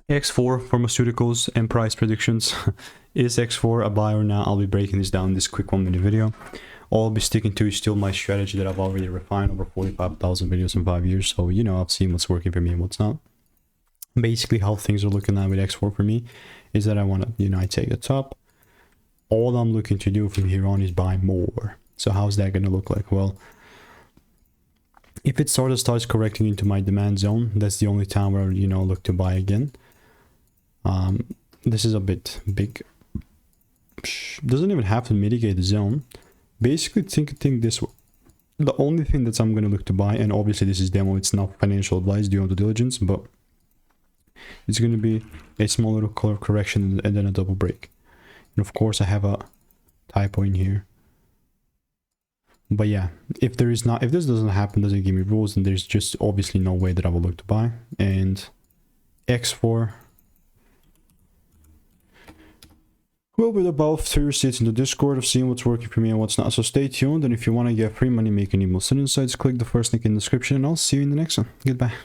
X4 Pharmaceuticals and price predictions. Is X4 a buy or not? I'll be breaking this down in this quick 1-minute video. All I'll be sticking to is still my strategy that I've already refined over 45,000 videos in 5 years. So, you know, I've seen what's working for me and what's not. Basically, how things are looking now with X4 for me is that I want to, you know, I take the top. All I'm looking to do from here on is buy more. So how's that going to look like? Well, if it sort of starts correcting into my demand zone, that's the only time where I would, you know, look to buy again. This is a bit big. Doesn't even have to mitigate the zone. Basically, think this way. The only thing that I'm going to look to buy, and obviously this is demo, it's not financial advice, do your due diligence, but it's going to be a small little color correction and then a double break. And of course, I have a typo in here. But yeah, if this doesn't happen, doesn't give me rules, then there's just obviously no way that I will look to buy. And X4 will be above 3 receipts in the Discord of seeing what's working for me and what's not. So stay tuned, and if you want to get free money making emails and insights, click the first link in the description, and I'll see you in the next one. Goodbye.